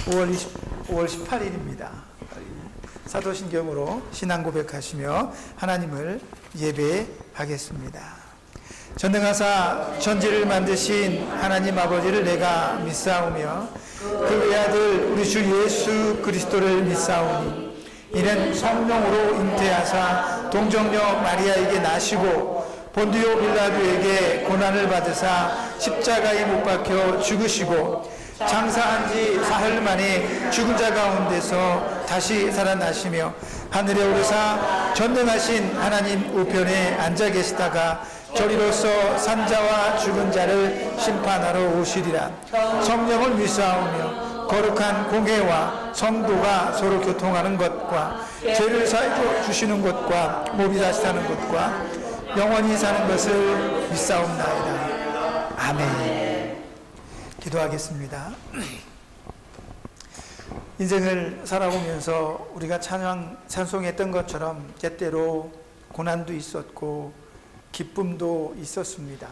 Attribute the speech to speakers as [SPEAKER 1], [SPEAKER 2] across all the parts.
[SPEAKER 1] 5월 18일입니다. 사도신경으로 신앙 고백하시며 하나님을 예배하겠습니다. 전능하사 천지를 만드신 하나님 아버지를 내가 믿사오며 그 외아들 우리 주 예수 그리스도를 믿사오니 이는 성령으로 잉태하사 동정녀 마리아에게 나시고 본디오 빌라도에게 고난을 받으사 십자가에 못 박혀 죽으시고 장사한 지 사흘 만에 죽은 자 가운데서 다시 살아나시며 하늘에 오르사 전능하신 하나님 우편에 앉아 계시다가 저리로서 산자와 죽은 자를 심판하러 오시리라. 성령을 믿사오며 거룩한 공회와 성도가 서로 교통하는 것과 죄를 사해 주시는 것과 몸이 다시 사는 것과 영원히 사는 것을 믿사옵나이다. 아멘. 기도하겠습니다. 인생을 살아오면서 우리가 찬송했던 것처럼 때때로 고난도 있었고 기쁨도 있었습니다.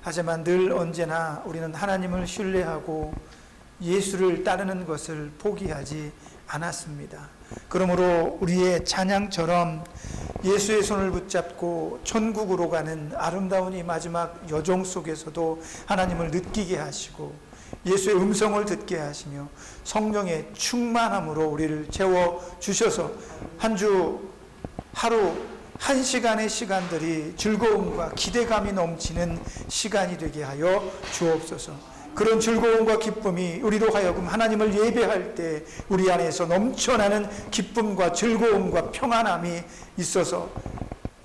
[SPEAKER 1] 하지만 늘 언제나 우리는 하나님을 신뢰하고 예수를 따르는 것을 포기하지 않았습니다. 그러므로 우리의 찬양처럼 예수의 손을 붙잡고 천국으로 가는 아름다운 이 마지막 여정 속에서도 하나님을 느끼게 하시고 예수의 음성을 듣게 하시며 성령의 충만함으로 우리를 채워주셔서 한 주 하루 한 시간의 시간들이 즐거움과 기대감이 넘치는 시간이 되게 하여 주옵소서. 그런 즐거움과 기쁨이 우리로 하여금 하나님을 예배할 때 우리 안에서 넘쳐나는 기쁨과 즐거움과 평안함이 있어서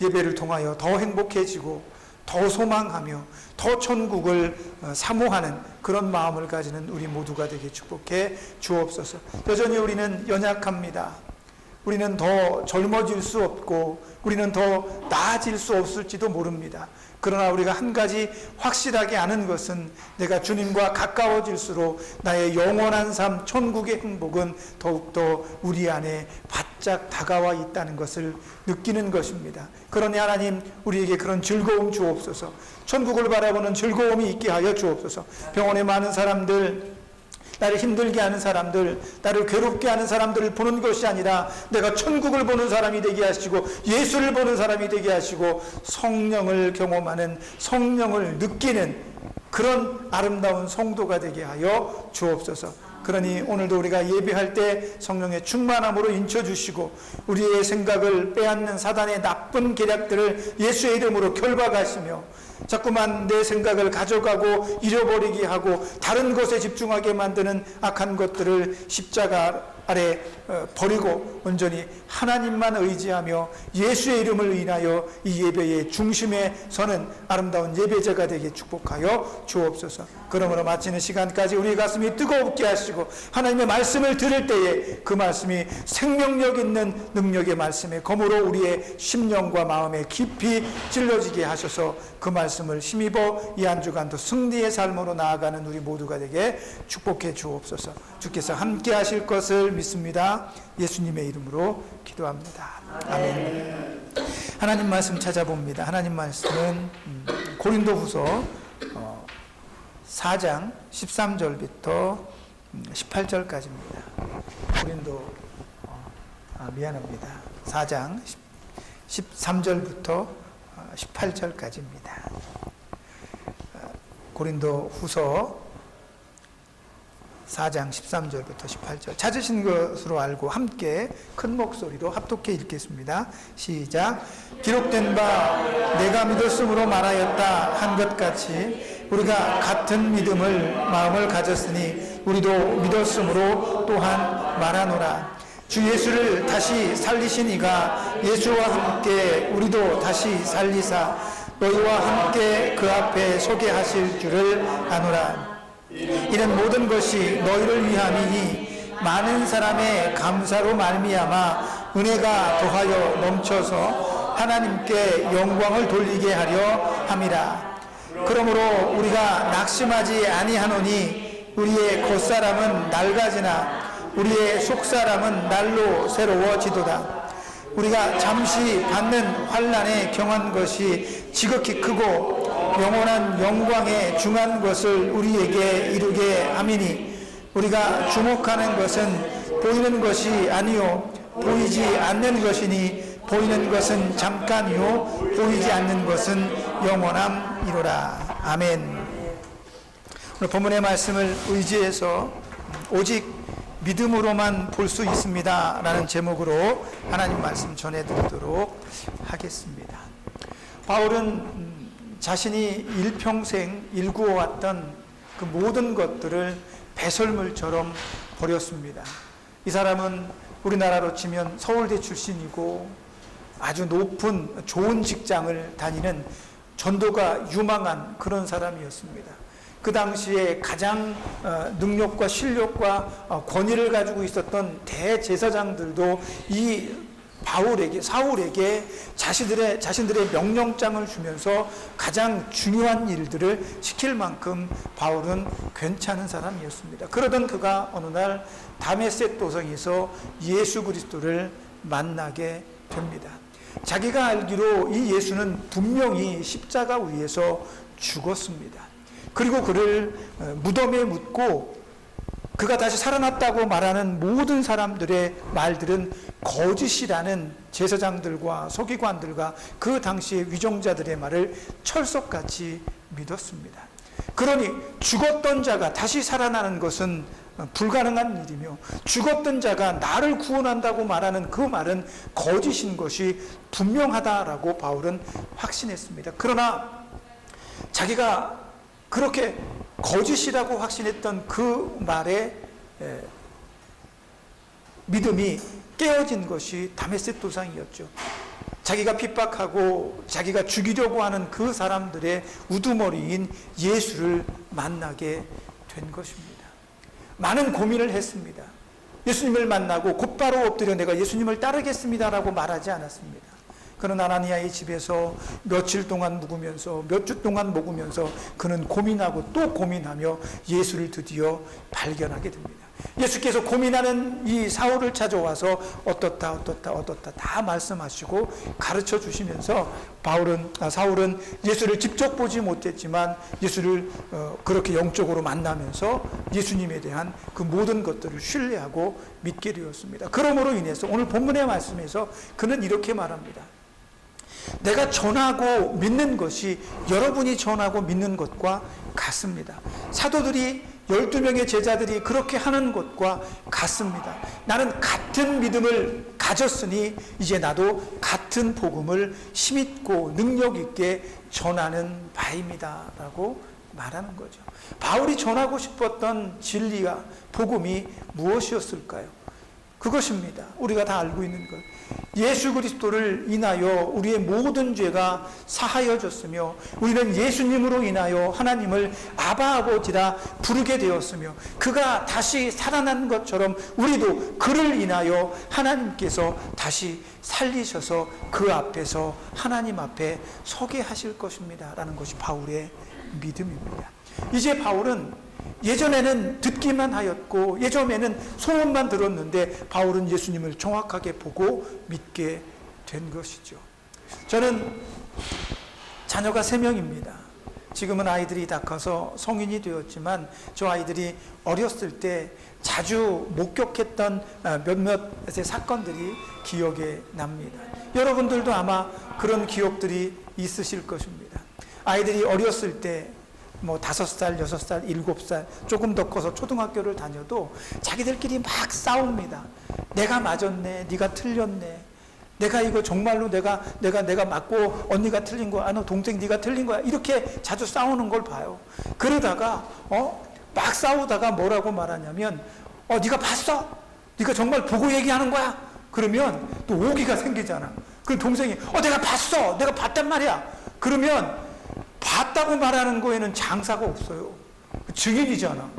[SPEAKER 1] 예배를 통하여 더 행복해지고 더 소망하며 더 천국을 사모하는 그런 마음을 가지는 우리 모두가 되게 축복해 주옵소서. 여전히 우리는 연약합니다. 우리는 더 젊어질 수 없고 우리는 더 나아질 수 없을지도 모릅니다. 그러나 우리가 한 가지 확실하게 아는 것은 내가 주님과 가까워질수록 나의 영원한 삶, 천국의 행복은 더욱더 우리 안에 바짝 다가와 있다는 것을 느끼는 것입니다. 그러니 하나님 우리에게 그런 즐거움 주옵소서. 천국을 바라보는 즐거움이 있게 하여 주옵소서. 병원에 많은 사람들, 나를 힘들게 하는 사람들, 나를 괴롭게 하는 사람들을 보는 것이 아니라 내가 천국을 보는 사람이 되게 하시고 예수를 보는 사람이 되게 하시고 성령을 경험하는, 성령을 느끼는 그런 아름다운 성도가 되게 하여 주옵소서. 그러니 오늘도 우리가 예배할 때 성령의 충만함으로 인쳐주시고 우리의 생각을 빼앗는 사단의 나쁜 계략들을 예수의 이름으로 결박하시며 자꾸만 내 생각을 가져가고 잃어버리게 하고 다른 것에 집중하게 만드는 악한 것들을 십자가 아래 버리고 온전히 하나님만 의지하며 예수의 이름을 인하여 이 예배의 중심에 서는 아름다운 예배자가 되게 축복하여 주옵소서. 그러므로 마치는 시간까지 우리 가슴이 뜨겁게 하시고 하나님의 말씀을 들을 때에 그 말씀이 생명력 있는 능력의 말씀에 검으로 우리의 심령과 마음에 깊이 찔러지게 하셔서 그 말씀을 힘입어 이 한 주간도 승리의 삶으로 나아가는 우리 모두가 되게 축복해 주옵소서. 주께서 함께 하실 것을 믿습니다. 예수님의 이름으로 기도합니다. 아멘. 하나님 말씀 찾아봅니다. 하나님 말씀은 고린도후서 4장 13절부터 18절까지입니다. 미안합니다. 4장 13절부터 18절까지입니다. 고린도후서 4장 13절부터 18절 찾으신 것으로 알고 함께 큰 목소리로 합독해 읽겠습니다. 시작. 기록된 바 내가 믿었으므로 말하였다 한 것 같이 우리가 같은 믿음을 마음을 가졌으니 우리도 믿었으므로 또한 말하노라. 주 예수를 다시 살리신 이가 예수와 함께 우리도 다시 살리사 너희와 함께 그 앞에 서게 하실 줄을 아노라. 이는 모든 것이 너희를 위함이니 많은 사람의 감사로 말미암아 은혜가 더하여 넘쳐서 하나님께 영광을 돌리게 하려 함이라. 그러므로 우리가 낙심하지 아니하노니 우리의 겉사람은 낡아지나 우리의 속사람은 날로 새로워지도다. 우리가 잠시 받는 환난에 경한 것이 지극히 크고 영원한 영광에 중한 것을 우리에게 이루게 함이니 우리가 주목하는 것은 보이는 것이 아니요 보이지 않는 것이니 보이는 것은 잠깐이요 보이지 않는 것은 영원함이로라. 아멘. 오늘 본문의 말씀을 의지해서 오직 믿음으로만 볼 수 있습니다 라는 제목으로 하나님 말씀 전해드리도록 하겠습니다. 바울은 자신이 일평생 일구어왔던 그 모든 것들을 배설물처럼 버렸습니다. 이 사람은 우리나라로 치면 서울대 출신이고 아주 높은 좋은 직장을 다니는 전도가 유망한 그런 사람이었습니다. 그 당시에 가장 능력과 실력과 권위를 가지고 있었던 대제사장들도 이 사울에게 자신들의 명령장을 주면서 가장 중요한 일들을 시킬 만큼 바울은 괜찮은 사람이었습니다. 그러던 그가 어느 날 다메섹 도성에서 예수 그리스도를 만나게 됩니다. 자기가 알기로 이 예수는 분명히 십자가 위에서 죽었습니다. 그리고 그를 무덤에 묻고 그가 다시 살아났다고 말하는 모든 사람들의 말들은 거짓이라는 제사장들과 서기관들과 그 당시의 위정자들의 말을 철석같이 믿었습니다. 그러니 죽었던 자가 다시 살아나는 것은 불가능한 일이며 죽었던 자가 나를 구원한다고 말하는 그 말은 거짓인 것이 분명하다라고 바울은 확신했습니다. 그러나 자기가 그렇게 거짓이라고 확신했던 그 말에 믿음이 깨어진 것이 다메섹 도상이었죠. 자기가 핍박하고 자기가 죽이려고 하는 그 사람들의 우두머리인 예수를 만나게 된 것입니다. 많은 고민을 했습니다. 예수님을 만나고 곧바로 엎드려 내가 예수님을 따르겠습니다라고 말하지 않았습니다. 그는 아나니아의 집에서 며칠 동안 묵으면서 몇 주 동안 먹으면서 그는 고민하고 또 고민하며 예수를 드디어 발견하게 됩니다. 예수께서 고민하는 이 사울을 찾아와서 어떻다 다 말씀하시고 가르쳐 주시면서 사울은 예수를 직접 보지 못했지만 예수를 그렇게 영적으로 만나면서 예수님에 대한 그 모든 것들을 신뢰하고 믿게 되었습니다. 그러므로 인해서 오늘 본문의 말씀에서 그는 이렇게 말합니다. 내가 전하고 믿는 것이 여러분이 전하고 믿는 것과 같습니다. 사도들이 12명의 제자들이 그렇게 하는 것과 같습니다. 나는 같은 믿음을 가졌으니 이제 나도 같은 복음을 힘있고 능력 있게 전하는 바입니다 라고 말하는 거죠. 바울이 전하고 싶었던 진리와 복음이 무엇이었을까요? 그것입니다. 우리가 다 알고 있는 것. 예수 그리스도를 인하여 우리의 모든 죄가 사하여졌으며 우리는 예수님으로 인하여 하나님을 아바 아버지라 부르게 되었으며 그가 다시 살아난 것처럼 우리도 그를 인하여 하나님께서 다시 살리셔서 그 앞에서 하나님 앞에 서게 하실 것입니다 라는 것이 바울의 믿음입니다. 이제 바울은 예전에는 듣기만 하였고 예전에는 소문만 들었는데 바울은 예수님을 정확하게 보고 믿게 된 것이죠. 저는 자녀가 3명입니다. 지금은 아이들이 다 커서 성인이 되었지만 저 아이들이 어렸을 때 자주 목격했던 몇몇의 사건들이 기억에 납니다. 여러분들도 아마 그런 기억들이 있으실 것입니다. 아이들이 어렸을 때 5살, 6살, 7살 조금 더 커서 초등학교를 다녀도 자기들끼리 막 싸웁니다. 내가 맞았네, 네가 틀렸네. 내가 이거 정말로 내가 맞고 언니가 틀린 거야. 너 동생 네가 틀린 거야. 이렇게 자주 싸우는 걸 봐요. 그러다가 막 싸우다가 뭐라고 말하냐면 네가 봤어? 네가 정말 보고 얘기하는 거야? 그러면 또 오기가 생기잖아. 그럼 동생이 내가 봤어. 내가 봤단 말이야. 그러면 봤다고 말하는 거에는 장사가 없어요. 증인이잖아.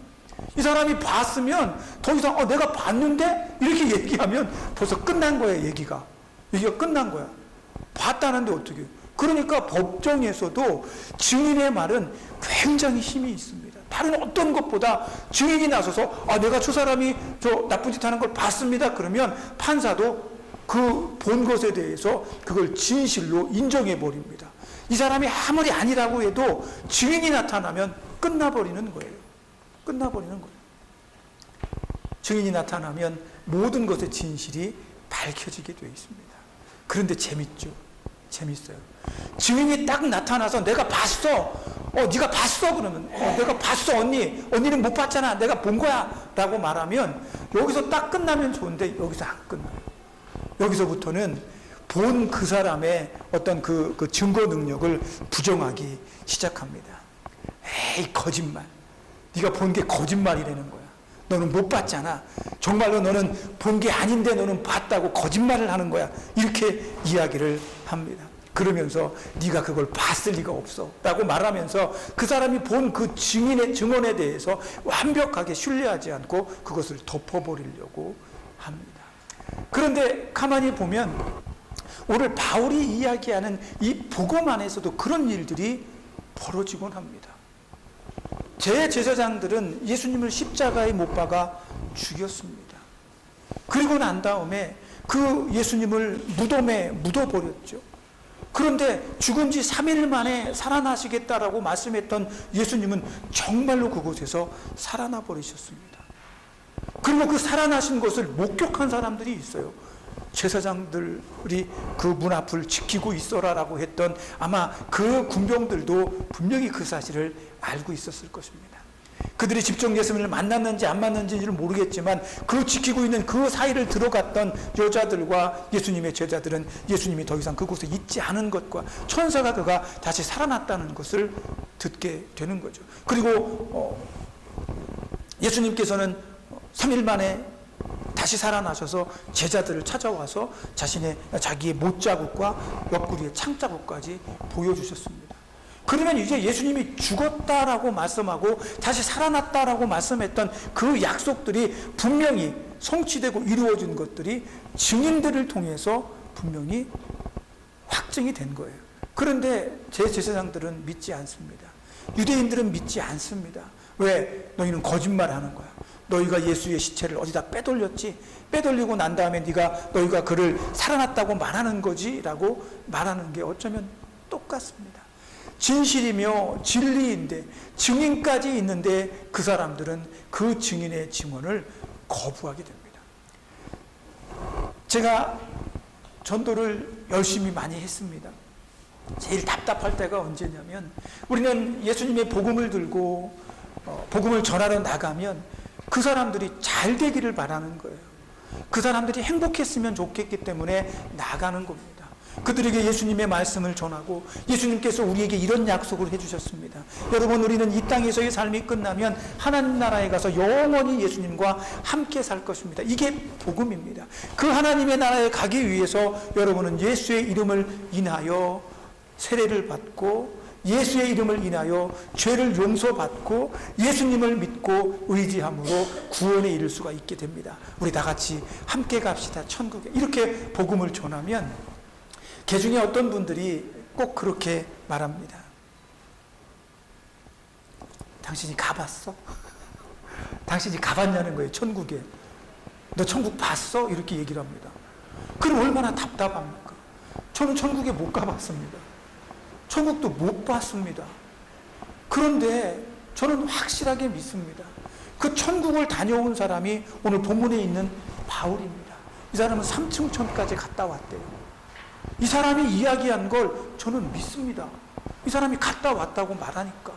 [SPEAKER 1] 이 사람이 봤으면 더 이상 내가 봤는데 이렇게 얘기하면 벌써 끝난 거야. 얘기가 끝난 거야. 봤다는데 어떻게. 그러니까 법정에서도 증인의 말은 굉장히 힘이 있습니다. 다른 어떤 것보다 증인이 나서서 내가 저 사람이 저 나쁜 짓 하는 걸 봤습니다. 그러면 판사도 그 본 것에 대해서 그걸 진실로 인정해 버립니다. 이 사람이 아무리 아니라고 해도 증인이 나타나면 끝나버리는 거예요. 끝나버리는 거예요. 증인이 나타나면 모든 것의 진실이 밝혀지게 되어 있습니다. 그런데 재밌죠? 재밌어요. 증인이 딱 나타나서 내가 봤어. 네가 봤어? 그러면 내가 봤어 언니는 못 봤잖아. 내가 본 거야 라고 말하면 여기서 딱 끝나면 좋은데 여기서 안 끝나요. 여기서부터는 본 그 사람의 어떤 그 증거 능력을 부정하기 시작합니다. 에이 거짓말. 네가 본 게 거짓말이라는 거야. 너는 못 봤잖아. 정말로 너는 본 게 아닌데 너는 봤다고 거짓말을 하는 거야. 이렇게 이야기를 합니다. 그러면서 네가 그걸 봤을 리가 없어 라고 말하면서 그 사람이 본 그 증인의 증언에 대해서 완벽하게 신뢰하지 않고 그것을 덮어버리려고 합니다. 그런데 가만히 보면 오늘 바울이 이야기하는 이 복음 안에서도 그런 일들이 벌어지곤 합니다. 제 제사장들은 예수님을 십자가에 못 박아 죽였습니다. 그리고 난 다음에 그 예수님을 무덤에 묻어버렸죠. 그런데 죽은 지 3일 만에 살아나시겠다라고 말씀했던 예수님은 정말로 그곳에서 살아나 버리셨습니다. 그리고 그 살아나신 것을 목격한 사람들이 있어요. 제사장들이 그 문 앞을 지키고 있어라라고 했던 아마 그 군병들도 분명히 그 사실을 알고 있었을 것입니다. 그들이 직접 예수님을 만났는지 안 만났는지를 모르겠지만 그 지키고 있는 그 사이를 들어갔던 여자들과 예수님의 제자들은 예수님이 더 이상 그곳에 있지 않은 것과 천사가 그가 다시 살아났다는 것을 듣게 되는 거죠. 그리고 예수님께서는 3일 만에 다시 살아나셔서 제자들을 찾아와서 자기의 못자국과 옆구리의 창자국까지 보여주셨습니다. 그러면 이제 예수님이 죽었다라고 말씀하고 다시 살아났다라고 말씀했던 그 약속들이 분명히 성취되고 이루어진 것들이 증인들을 통해서 분명히 확증이 된 거예요. 그런데 제 제사장들은 믿지 않습니다. 유대인들은 믿지 않습니다. 왜? 너희는 거짓말하는 거야. 너희가 예수의 시체를 어디다 빼돌렸지? 빼돌리고 난 다음에 너희가 그를 살아났다고 말하는 거지? 라고 말하는 게 어쩌면 똑같습니다. 진실이며 진리인데 증인까지 있는데 그 사람들은 그 증인의 증언을 거부하게 됩니다. 제가 전도를 열심히 많이 했습니다. 제일 답답할 때가 언제냐면 우리는 예수님의 복음을 들고 복음을 전하러 나가면 그 사람들이 잘 되기를 바라는 거예요. 그 사람들이 행복했으면 좋겠기 때문에 나가는 겁니다. 그들에게 예수님의 말씀을 전하고 예수님께서 우리에게 이런 약속을 해주셨습니다. 여러분, 우리는 이 땅에서의 삶이 끝나면 하나님 나라에 가서 영원히 예수님과 함께 살 것입니다. 이게 복음입니다. 그 하나님의 나라에 가기 위해서 여러분은 예수의 이름을 인하여 세례를 받고 예수의 이름을 인하여 죄를 용서받고 예수님을 믿고 의지함으로 구원에 이를 수가 있게 됩니다. 우리 다 같이 함께 갑시다 천국에. 이렇게 복음을 전하면 개중에 어떤 분들이 꼭 그렇게 말합니다. 당신이 가봤어? 당신이 가봤냐는 거예요. 천국에. 너 천국 봤어? 이렇게 얘기를 합니다. 그럼 얼마나 답답합니까? 저는 천국에 못 가봤습니다. 천국도 못 봤습니다. 그런데 저는 확실하게 믿습니다. 그 천국을 다녀온 사람이 오늘 본문에 있는 바울입니다. 이 사람은 삼층천까지 갔다 왔대요. 이 사람이 이야기한 걸 저는 믿습니다. 이 사람이 갔다 왔다고 말하니까.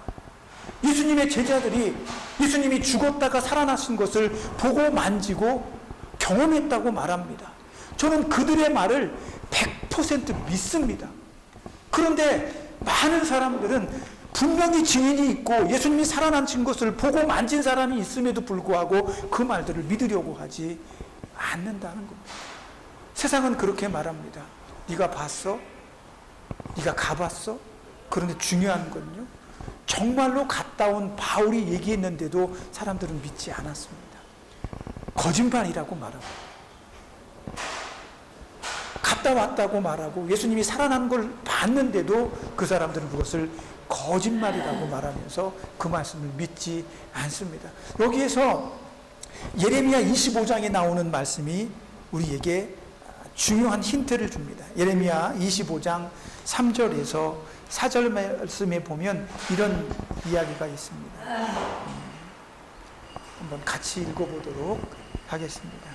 [SPEAKER 1] 예수님의 제자들이 예수님이 죽었다가 살아나신 것을 보고 만지고 경험했다고 말합니다. 저는 그들의 말을 100% 믿습니다. 그런데 많은 사람들은 분명히 증인이 있고 예수님이 살아나신 것을 보고 만진 사람이 있음에도 불구하고 그 말들을 믿으려고 하지 않는다는 겁니다. 세상은 그렇게 말합니다. 네가 봤어? 네가 가봤어? 그런데 중요한 건요, 정말로 갔다 온 바울이 얘기했는데도 사람들은 믿지 않았습니다. 거짓말이라고 말합니다. 갔다 왔다고 말하고 예수님이 살아난 걸 봤는데도 그 사람들은 그것을 거짓말이라고 말하면서 그 말씀을 믿지 않습니다. 여기에서 예레미야 25장에 나오는 말씀이 우리에게 중요한 힌트를 줍니다. 예레미야 25장 3절에서 4절 말씀에 보면 이런 이야기가 있습니다. 한번 같이 읽어보도록 하겠습니다.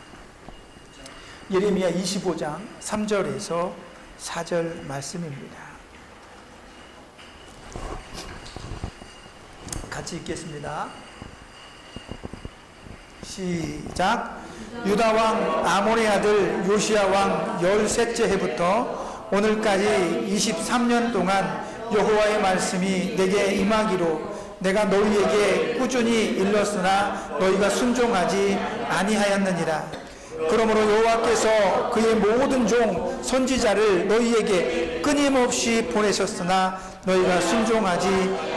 [SPEAKER 1] 예레미야 25장 3절에서 4절 말씀입니다. 같이 읽겠습니다. 시작. 유다 왕 아몬의 아들 요시야 왕 13째 해부터 오늘까지 23년 동안 여호와의 말씀이 내게 임하기로 내가 너희에게 꾸준히 일렀으나 너희가 순종하지 아니하였느니라. 그러므로 여호와께서 그의 모든 종 선지자를 너희에게 끊임없이 보내셨으나 너희가 순종하지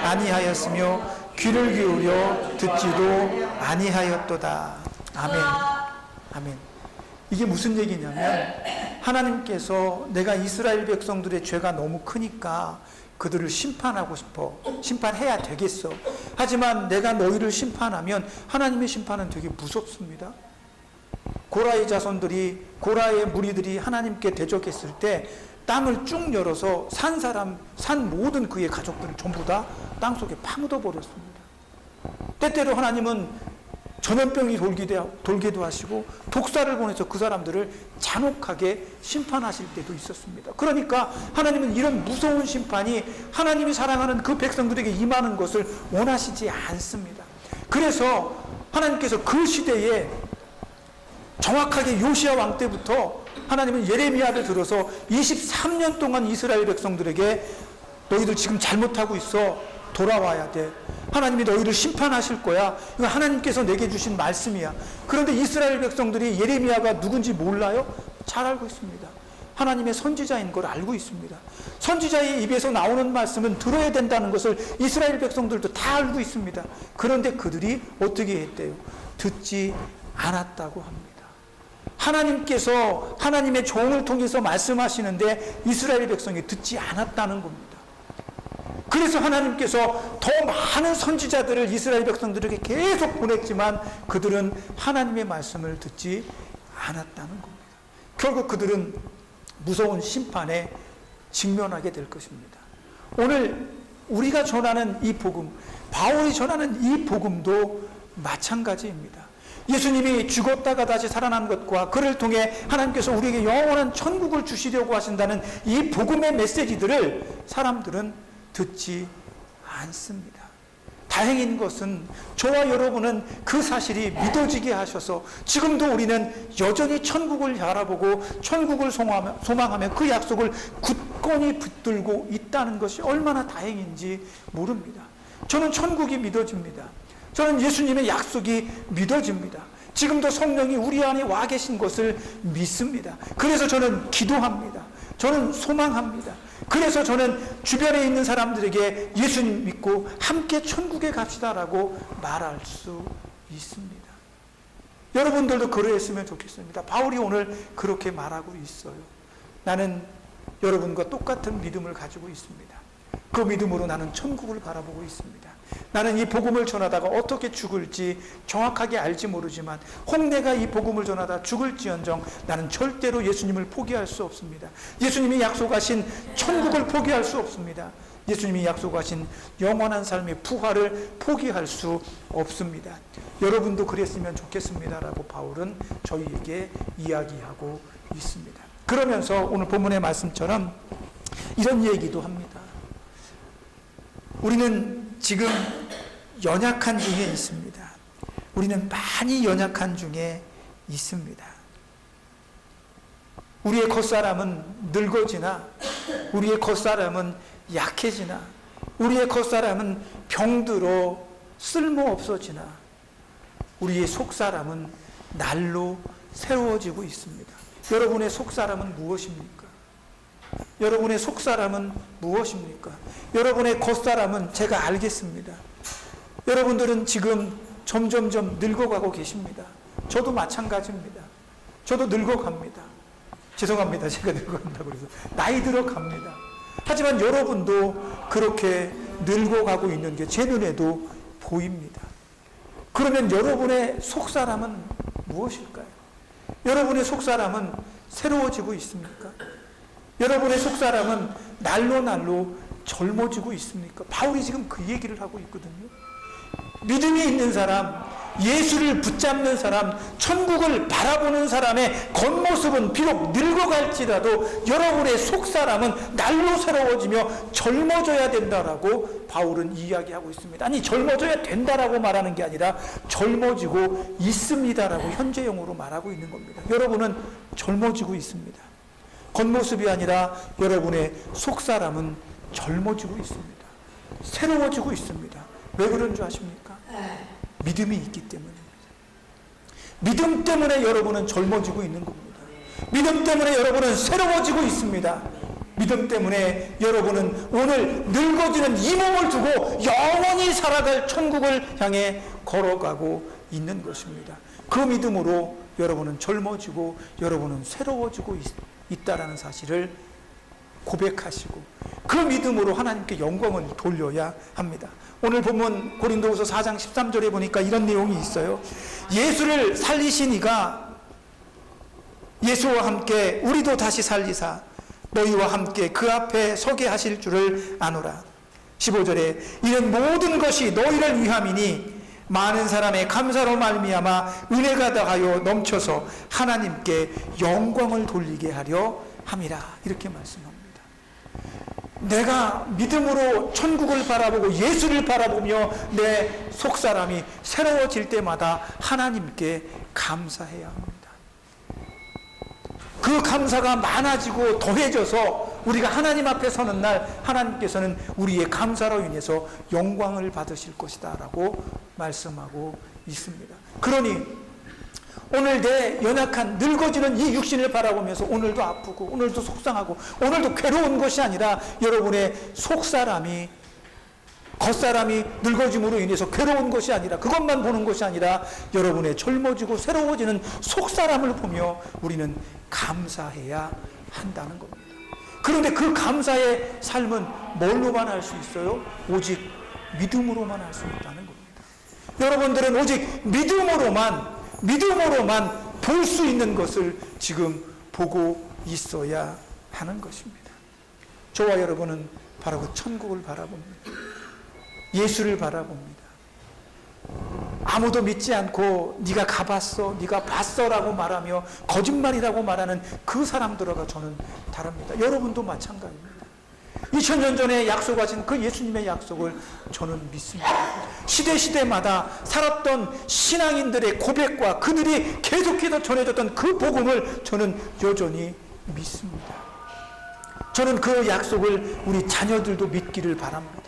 [SPEAKER 1] 아니하였으며 귀를 기울여 듣지도 아니하였도다. 아멘. 아멘. 이게 무슨 얘기냐면 하나님께서 내가 이스라엘 백성들의 죄가 너무 크니까 그들을 심판하고 싶어. 심판해야 되겠어. 하지만 내가 너희를 심판하면 하나님의 심판은 되게 무섭습니다. 고라의 자손들이, 고라의 무리들이 하나님께 대적했을 때 땅을 쭉 열어서 산 모든 그의 가족들을 전부 다 땅속에 파묻어 버렸습니다. 때때로 하나님은 전염병이 돌기도 하시고 독사를 보내서 그 사람들을 잔혹하게 심판하실 때도 있었습니다. 그러니까 하나님은 이런 무서운 심판이 하나님이 사랑하는 그 백성들에게 임하는 것을 원하시지 않습니다. 그래서 하나님께서 그 시대에 정확하게 요시야 왕 때부터 하나님은 예레미야를 들어서 23년 동안 이스라엘 백성들에게 너희들 지금 잘못하고 있어. 돌아와야 돼. 하나님이 너희를 심판하실 거야. 이거 하나님께서 내게 주신 말씀이야. 그런데 이스라엘 백성들이 예레미야가 누군지 몰라요? 잘 알고 있습니다. 하나님의 선지자인 걸 알고 있습니다. 선지자의 입에서 나오는 말씀은 들어야 된다는 것을 이스라엘 백성들도 다 알고 있습니다. 그런데 그들이 어떻게 했대요? 듣지 않았다고 합니다. 하나님께서 하나님의 종을 통해서 말씀하시는데 이스라엘 백성이 듣지 않았다는 겁니다. 그래서 하나님께서 더 많은 선지자들을 이스라엘 백성들에게 계속 보냈지만 그들은 하나님의 말씀을 듣지 않았다는 겁니다. 결국 그들은 무서운 심판에 직면하게 될 것입니다. 오늘 우리가 전하는 이 복음, 바울이 전하는 이 복음도 마찬가지입니다. 예수님이 죽었다가 다시 살아난 것과 그를 통해 하나님께서 우리에게 영원한 천국을 주시려고 하신다는 이 복음의 메시지들을 사람들은 듣지 않습니다. 다행인 것은 저와 여러분은 그 사실이 믿어지게 하셔서 지금도 우리는 여전히 천국을 바라보고 천국을 소망하며 그 약속을 굳건히 붙들고 있다는 것이 얼마나 다행인지 모릅니다. 저는 천국이 믿어집니다. 저는 예수님의 약속이 믿어집니다. 지금도 성령이 우리 안에 와 계신 것을 믿습니다. 그래서 저는 기도합니다. 저는 소망합니다. 그래서 저는 주변에 있는 사람들에게 예수님 믿고 함께 천국에 갑시다라고 말할 수 있습니다. 여러분들도 그러했으면 좋겠습니다. 바울이 오늘 그렇게 말하고 있어요. 나는 여러분과 똑같은 믿음을 가지고 있습니다. 그 믿음으로 나는 천국을 바라보고 있습니다. 나는 이 복음을 전하다가 어떻게 죽을지 정확하게 알지 모르지만 혹 내가 이 복음을 전하다 죽을지언정 나는 절대로 예수님을 포기할 수 없습니다. 예수님이 약속하신 천국을 포기할 수 없습니다. 예수님이 약속하신 영원한 삶의 부활을 포기할 수 없습니다. 여러분도 그랬으면 좋겠습니다라고 바울은 저희에게 이야기하고 있습니다. 그러면서 오늘 본문의 말씀처럼 이런 얘기도 합니다. 우리는 지금 연약한 중에 있습니다. 우리는 많이 연약한 중에 있습니다. 우리의 겉사람은 늙어지나 우리의 겉사람은 약해지나 우리의 겉사람은 병들어 쓸모없어지나 우리의 속사람은 날로 새로워지고 있습니다. 여러분의 속사람은 무엇입니까? 여러분의 속사람은 무엇입니까? 여러분의 겉사람은 제가 알겠습니다. 여러분들은 지금 점점점 늙어가고 계십니다. 저도 마찬가지입니다. 저도 늙어갑니다. 죄송합니다. 제가 늙어간다고 그래서 나이 들어갑니다. 하지만 여러분도 그렇게 늙어가고 있는 게 제 눈에도 보입니다. 그러면 여러분의 속사람은 무엇일까요? 여러분의 속사람은 새로워지고 있습니까? 여러분의 속사람은 날로 젊어지고 있습니까? 바울이 지금 그 얘기를 하고 있거든요. 믿음이 있는 사람, 예수를 붙잡는 사람, 천국을 바라보는 사람의 겉모습은 비록 늙어갈지라도 여러분의 속사람은 날로 새로워지며 젊어져야 된다라고 바울은 이야기하고 있습니다. 아니, 젊어져야 된다라고 말하는 게 아니라 젊어지고 있습니다라고 현재형으로 말하고 있는 겁니다. 여러분은 젊어지고 있습니다. 겉모습이 아니라 여러분의 속사람은 젊어지고 있습니다. 새로워지고 있습니다. 왜 그런 줄 아십니까? 믿음이 있기 때문입니다. 믿음 때문에 여러분은 젊어지고 있는 겁니다. 믿음 때문에 여러분은 새로워지고 있습니다. 믿음 때문에 여러분은 오늘 늙어지는 이 몸을 두고 영원히 살아갈 천국을 향해 걸어가고 있는 것입니다. 그 믿음으로 여러분은 젊어지고 여러분은 새로워지고 있다라는 사실을 고백하시고 그 믿음으로 하나님께 영광을 돌려야 합니다. 오늘 본문 고린도후서 4장 13절에 보니까 이런 내용이 있어요. 예수를 살리신 이가 예수와 함께 우리도 다시 살리사 너희와 함께 그 앞에 서게 하실 줄을 아노라. 15절에 이는 모든 것이 너희를 위함이니 많은 사람의 감사로 말미암아 은혜가 다하여 넘쳐서 하나님께 영광을 돌리게 하려 함이라. 이렇게 말씀합니다. 내가 믿음으로 천국을 바라보고 예수를 바라보며 내 속사람이 새로워질 때마다 하나님께 감사해야 합니다. 그 감사가 많아지고 더해져서 우리가 하나님 앞에 서는 날 하나님께서는 우리의 감사로 인해서 영광을 받으실 것이다 라고 말씀하고 있습니다. 그러니 오늘 내 연약한 늙어지는 이 육신을 바라보면서 오늘도 아프고 오늘도 속상하고 오늘도 괴로운 것이 아니라 여러분의 속사람이 겉사람이 늙어짐으로 인해서 괴로운 것이 아니라 그것만 보는 것이 아니라 여러분의 젊어지고 새로워지는 속사람을 보며 우리는 감사해야 한다는 겁니다. 그런데 그 감사의 삶은 뭘로만 할 수 있어요? 오직 믿음으로만 할 수 있다는 겁니다. 여러분들은 오직 믿음으로만 볼 수 있는 것을 지금 보고 있어야 하는 것입니다. 저와 여러분은 바로 그 천국을 바라봅니다. 예수를 바라봅니다. 아무도 믿지 않고 네가 가봤어, 네가 봤어라고 말하며 거짓말이라고 말하는 그 사람들과 저는 다릅니다. 여러분도 마찬가지입니다. 2000년 전에 약속하신 그 예수님의 약속을 저는 믿습니다. 시대마다 살았던 신앙인들의 고백과 그들이 계속해서 전해졌던 그 복음을 저는 여전히 믿습니다. 저는 그 약속을 우리 자녀들도 믿기를 바랍니다.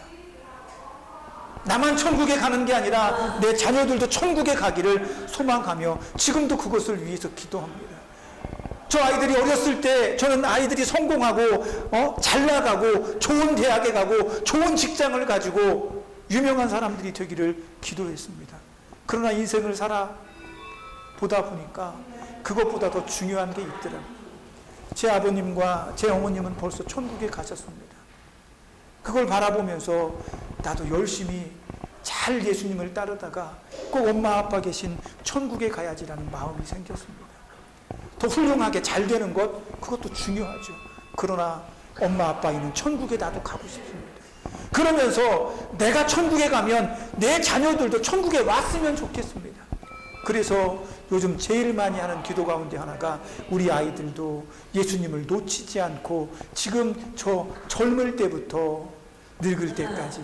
[SPEAKER 1] 나만 천국에 가는 게 아니라 내 자녀들도 천국에 가기를 소망하며 지금도 그것을 위해서 기도합니다. 저 아이들이 어렸을 때 저는 아이들이 성공하고 잘 나가고 좋은 대학에 가고 좋은 직장을 가지고 유명한 사람들이 되기를 기도했습니다. 그러나 인생을 살아보다 보니까 그것보다 더 중요한 게 있더라고요. 제 아버님과 제 어머님은 벌써 천국에 가셨습니다. 그걸 바라보면서 나도 열심히 잘 예수님을 따르다가 꼭 엄마 아빠 계신 천국에 가야지라는 마음이 생겼습니다. 더 훌륭하게 잘 되는 것, 그것도 중요하죠. 그러나 엄마 아빠 있는 천국에 나도 가고 싶습니다. 그러면서 내가 천국에 가면 내 자녀들도 천국에 왔으면 좋겠습니다. 그래서 요즘 제일 많이 하는 기도 가운데 하나가 우리 아이들도 예수님을 놓치지 않고 지금 저 젊을 때부터 늙을 때까지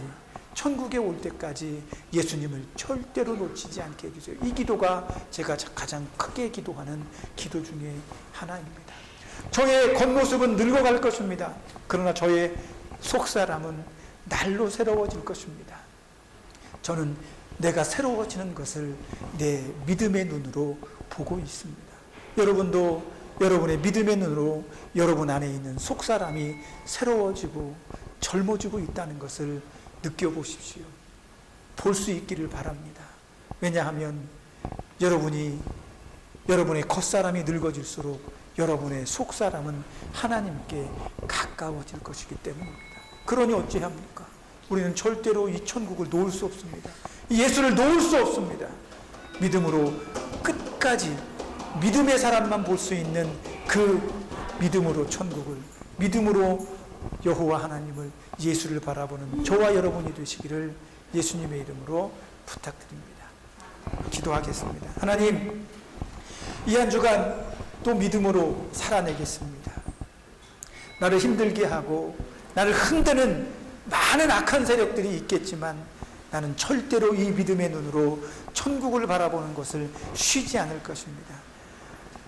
[SPEAKER 1] 천국에 올 때까지 예수님을 절대로 놓치지 않게 해주세요. 이 기도가 제가 가장 크게 기도하는 기도 중에 하나입니다. 저의 겉모습은 늙어갈 것입니다. 그러나 저의 속사람은 날로 새로워질 것입니다. 저는 내가 새로워지는 것을 내 믿음의 눈으로 보고 있습니다. 여러분도 여러분의 믿음의 눈으로 여러분 안에 있는 속사람이 새로워지고 젊어지고 있다는 것을 느껴보십시오. 볼 수 있기를 바랍니다. 왜냐하면 여러분의 겉사람이 늙어질수록 여러분의 속사람은 하나님께 가까워질 것이기 때문입니다. 그러니 어찌합니까? 우리는 절대로 이 천국을 놓을 수 없습니다. 예수를 놓을 수 없습니다. 믿음으로 끝까지 믿음의 사람만 볼 수 있는 그 믿음으로 천국을, 믿음으로 여호와 하나님을, 예수를 바라보는 저와 여러분이 되시기를 예수님의 이름으로 부탁드립니다. 기도하겠습니다. 하나님, 이 한 주간 또 믿음으로 살아내겠습니다. 나를 힘들게 하고 나를 흔드는 많은 악한 세력들이 있겠지만 나는 절대로 이 믿음의 눈으로 천국을 바라보는 것을 쉬지 않을 것입니다.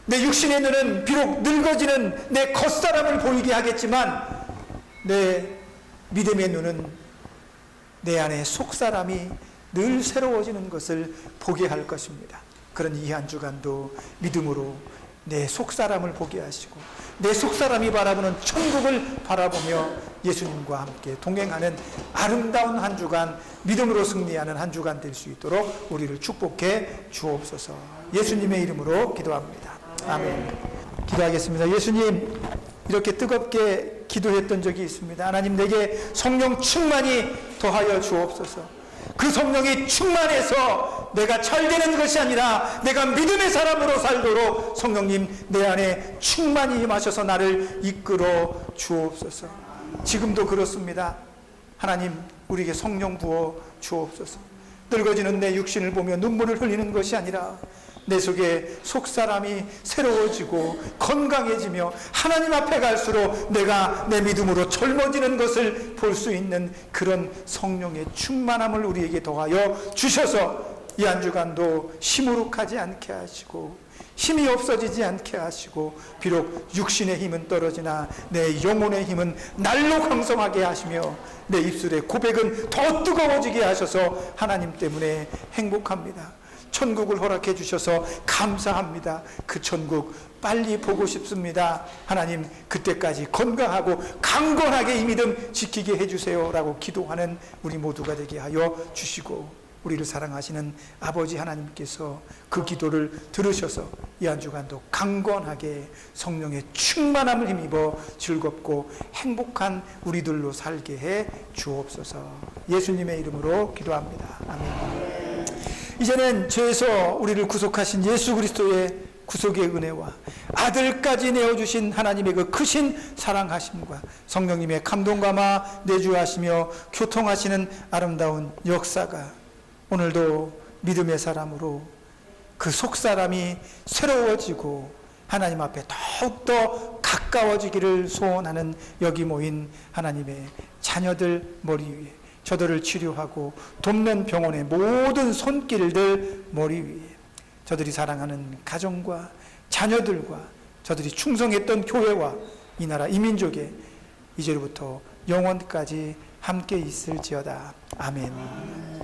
[SPEAKER 1] 내 육신의 눈은 비록 늙어지는 내 겉사람을 보이게 하겠지만 내 믿음의 눈은 내 안에 속사람이 늘 새로워지는 것을 보게 할 것입니다. 그런 이 한 주간도 믿음으로 내 속사람을 보게 하시고 내 속사람이 바라보는 천국을 바라보며 예수님과 함께 동행하는 아름다운 한 주간, 믿음으로 승리하는 한 주간 될 수 있도록 우리를 축복해 주옵소서. 예수님의 이름으로 기도합니다. 아멘. 기도하겠습니다. 예수님, 이렇게 뜨겁게 기도했던 적이 있습니다. 하나님, 내게 성령 충만히 더하여 주옵소서. 그 성령이 충만해서 내가 잘 되는 것이 아니라 내가 믿음의 사람으로 살도록 성령님 내 안에 충만히 임하셔서 나를 이끌어 주옵소서. 지금도 그렇습니다. 하나님, 우리에게 성령 부어 주옵소서. 늙어지는 내 육신을 보며 눈물을 흘리는 것이 아니라 내 속에 속사람이 새로워지고 건강해지며 하나님 앞에 갈수록 내가 내 믿음으로 젊어지는 것을 볼 수 있는 그런 성령의 충만함을 우리에게 더하여 주셔서 이 한 주간도 시무룩하지 않게 하시고 힘이 없어지지 않게 하시고 비록 육신의 힘은 떨어지나 내 영혼의 힘은 날로 강성하게 하시며 내 입술의 고백은 더 뜨거워지게 하셔서 하나님 때문에 행복합니다. 천국을 허락해 주셔서 감사합니다. 그 천국 빨리 보고 싶습니다. 하나님, 그때까지 건강하고 강건하게 이 믿음 지키게 해주세요 라고 기도하는 우리 모두가 되게 하여 주시고, 우리를 사랑하시는 아버지 하나님께서 그 기도를 들으셔서 이 한 주간도 강건하게 성령의 충만함을 힘입어 즐겁고 행복한 우리들로 살게 해 주옵소서. 예수님의 이름으로 기도합니다. 아멘. 이제는 죄에서 우리를 구속하신 예수 그리스도의 구속의 은혜와 아들까지 내어주신 하나님의 그 크신 사랑하심과 성령님의 감동감화 내주하시며 교통하시는 아름다운 역사가 오늘도 믿음의 사람으로 그 속사람이 새로워지고 하나님 앞에 더욱더 가까워지기를 소원하는 여기 모인 하나님의 자녀들 머리 위에, 저들을 치료하고 돕는 병원의 모든 손길들 머리 위에, 저들이 사랑하는 가정과 자녀들과 저들이 충성했던 교회와 이 나라 이 민족에 이제로부터 영원까지 함께 있을지어다. 아멘.